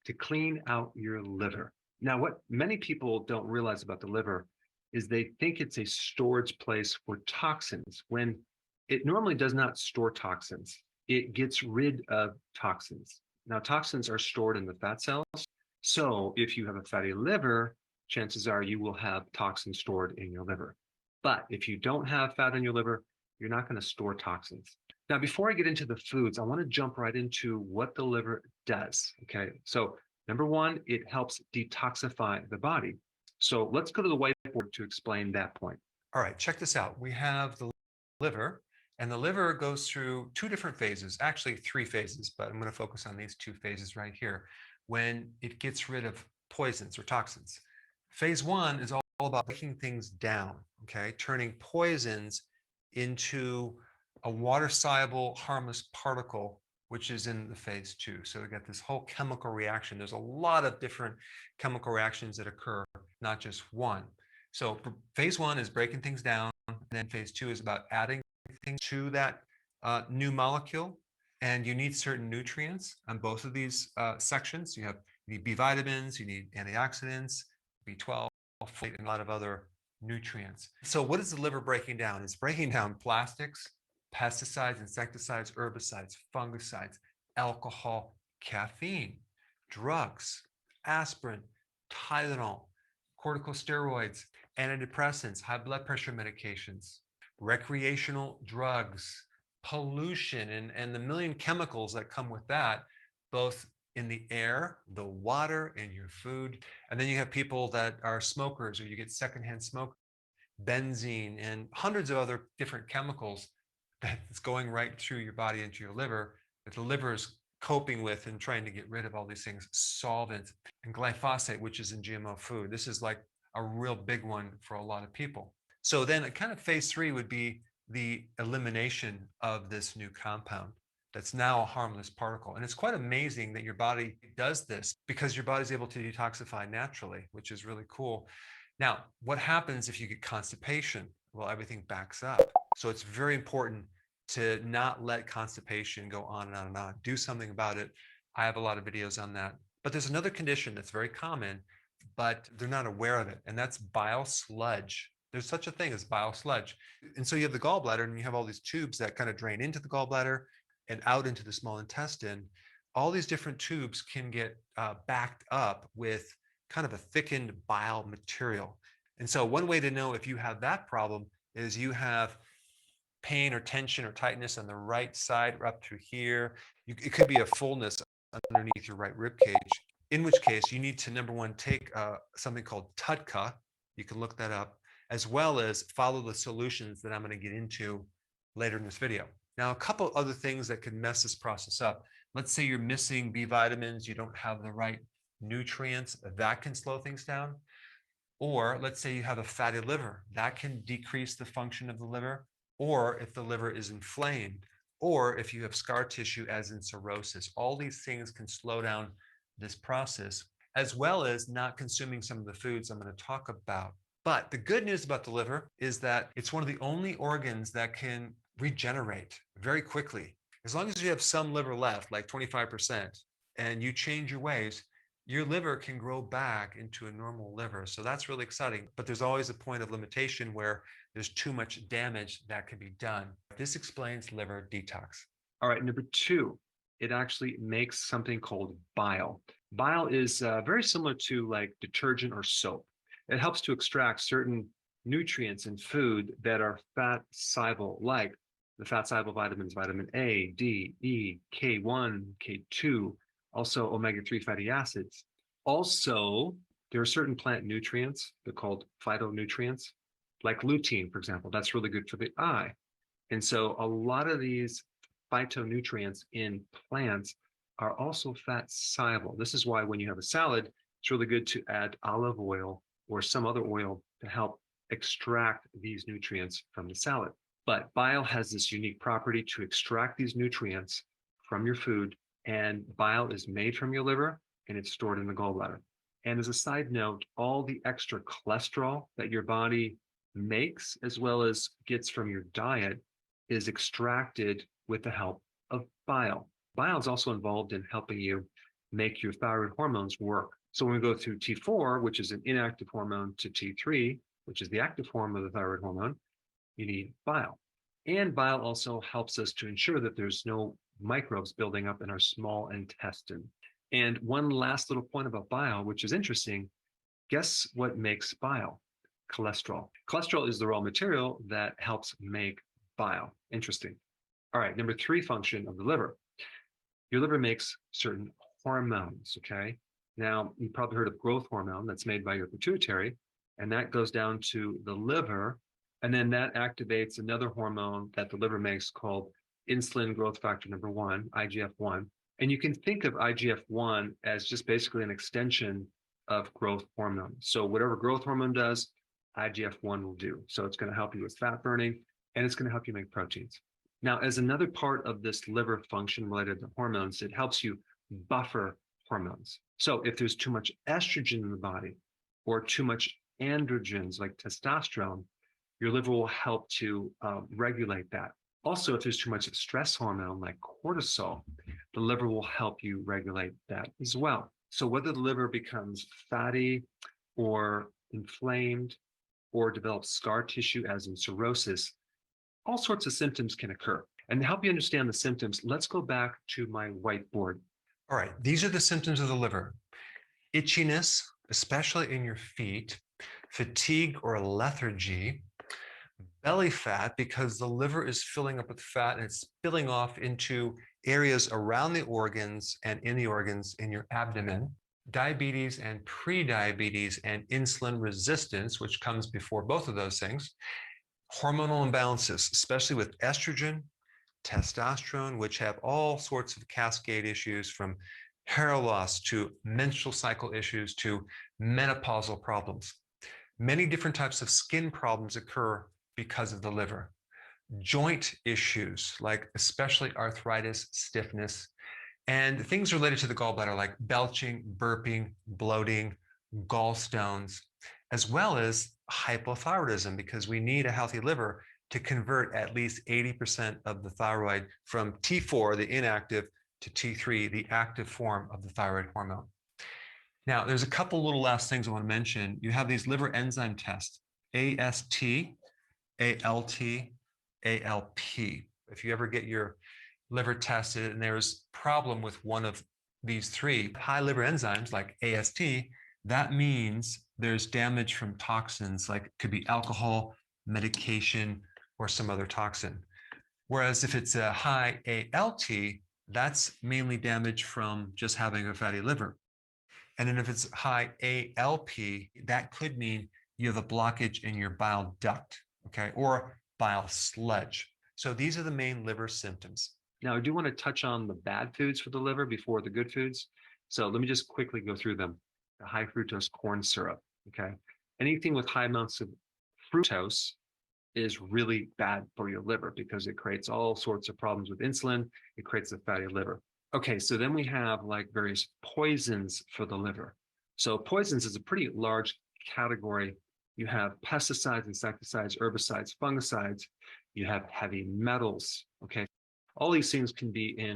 to clean out your liver. Now, what many people don't realize about the liver is they think it's a storage place for toxins when it normally does not store toxins. It gets rid of toxins. Now, toxins are stored in the fat cells. So if you have a fatty liver, chances are you will have toxins stored in your liver. But if you don't have fat in your liver, you're not going to store toxins. Now, before I get into the foods, I want to jump right into what the liver does. Okay. So, number one, it helps detoxify the body. So, let's go to the whiteboard to explain that point. All right, check this out. We have the liver, and the liver goes through two different phases, actually three phases, but I'm going to focus on these two phases right here. When it gets rid of poisons or toxins, phase one is all about breaking things down, okay, turning poisons into a water soluble, harmless particle, which is in the phase two. So we got this whole chemical reaction. There's a lot of different chemical reactions that occur, not just one. So phase one is breaking things down, and then phase two is about adding things to that new molecule. And you need certain nutrients on both of these sections. You need B vitamins, you need antioxidants, B12, folate, and a lot of other nutrients. So what is the liver breaking down? It's breaking down plastics, pesticides, insecticides, herbicides, fungicides, alcohol, caffeine, drugs, aspirin, Tylenol, corticosteroids, antidepressants, high blood pressure medications, recreational drugs, pollution, and the million chemicals that come with that, both in the air, the water, and your food. And then you have people that are smokers, or you get secondhand smoke, benzene, and hundreds of other different chemicals that's going right through your body into your liver that the liver is coping with and trying to get rid of all these things. Solvent and glyphosate, which is in GMO food. This is like a real big one for a lot of people. So then kind of phase three would be the elimination of this new compound that's now a harmless particle. And it's quite amazing that your body does this because your body's able to detoxify naturally, which is really cool. Now, what happens if you get constipation? Well, everything backs up. So it's very important to not let constipation go on and on and on. Do something about it. I have a lot of videos on that. But there's another condition that's very common, but they're not aware of it, and that's bile sludge. There's such a thing as bile sludge. And so you have the gallbladder, and you have all these tubes that kind of drain into the gallbladder and out into the small intestine. All these different tubes can get backed up with kind of a thickened bile material. And so one way to know if you have that problem is you have pain or tension or tightness on the right side or up through here. It could be a fullness underneath your right rib cage, in which case you need to, number one, take something called TUDCA. You can look that up, as well as follow the solutions that I'm going to get into later in this video. Now, a couple other things that can mess this process up. Let's say you're missing B vitamins, you don't have the right nutrients, that can slow things down. Or let's say you have a fatty liver, that can decrease the function of the liver. Or if the liver is inflamed, or if you have scar tissue as in cirrhosis, all these things can slow down this process, as well as not consuming some of the foods I'm going to talk about. But the good news about the liver is that it's one of the only organs that can regenerate very quickly. As long as you have some liver left, like 25%, and you change your ways, your liver can grow back into a normal liver. So that's really exciting. But there's always a point of limitation where there's too much damage that can be done. This explains liver detox. All right, number two, it actually makes something called bile. Bile is very similar to like detergent or soap. It helps to extract certain nutrients in food that are fat soluble, like the fat soluble vitamins, vitamin A, D, E, K1, K2, also omega-3 fatty acids. Also, there are certain plant nutrients, they're called phytonutrients, like lutein, for example. That's really good for the eye. And so a lot of these phytonutrients in plants are also fat soluble. This is why when you have a salad, it's really good to add olive oil or some other oil to help extract these nutrients from the salad. But bile has this unique property to extract these nutrients from your food, and bile is made from your liver and it's stored in the gallbladder. And as a side note, all the extra cholesterol that your body makes, as well as gets from your diet, is extracted with the help of bile. Bile is also involved in helping you make your thyroid hormones work. So when we go through T4, which is an inactive hormone, to T3, which is the active form of the thyroid hormone, you need bile. And bile also helps us to ensure that there's no microbes building up in our small intestine. And one last little point about bile, which is interesting, guess what makes bile? Cholesterol. Cholesterol is the raw material that helps make bile. Interesting. All right, number 3 function of the liver. Your liver makes certain hormones, okay? Now, you probably heard of growth hormone that's made by your pituitary, and that goes down to the liver, and then that activates another hormone that the liver makes called insulin growth factor number 1, IGF-1. And you can think of IGF-1 as just basically an extension of growth hormone. So whatever growth hormone does, IGF-1 will do. So it's going to help you with fat burning, and it's going to help you make proteins. Now, as another part of this liver function related to hormones, it helps you buffer hormones. So if there's too much estrogen in the body or too much androgens like testosterone, your liver will help to regulate that. Also, if there's too much of stress hormone like cortisol, the liver will help you regulate that as well. So whether the liver becomes fatty or inflamed or develops scar tissue, as in cirrhosis, all sorts of symptoms can occur. And to help you understand the symptoms, let's go back to my whiteboard. All right, these are the symptoms of the liver. Itchiness, especially in your feet, fatigue or lethargy, belly fat because the liver is filling up with fat and it's spilling off into areas around the organs and in the organs in your abdomen, diabetes and pre-diabetes and insulin resistance, which comes before both of those things, hormonal imbalances, especially with estrogen, testosterone, which have all sorts of cascade issues from hair loss to menstrual cycle issues to menopausal problems. Many different types of skin problems occur because of the liver. Joint issues, like especially arthritis, stiffness, and things related to the gallbladder, like belching, burping, bloating, gallstones, as well as hypothyroidism, because we need a healthy liver to convert at least 80% of the thyroid from T4, the inactive, to T3, the active form of the thyroid hormone. Now, there's a couple little last things I want to mention. You have these liver enzyme tests, AST, ALT, ALP. If you ever get your liver tested and there's a problem with one of these 3 high liver enzymes like AST, that means there's damage from toxins, like it could be alcohol, medication, or some other toxin. Whereas if it's a high ALT, that's mainly damage from just having a fatty liver. And then if it's high ALP, that could mean you have a blockage in your bile duct, okay, or bile sludge. So these are the main liver symptoms. Now, I do want to touch on the bad foods for the liver before the good foods. So let me just quickly go through them. The high fructose corn syrup, okay? Anything with high amounts of fructose is really bad for your liver because it creates all sorts of problems with insulin. It creates a fatty liver. Okay, so then we have like various poisons for the liver. So poisons is a pretty large category. You have pesticides, insecticides, herbicides, fungicides. You have heavy metals, okay? All these things can be in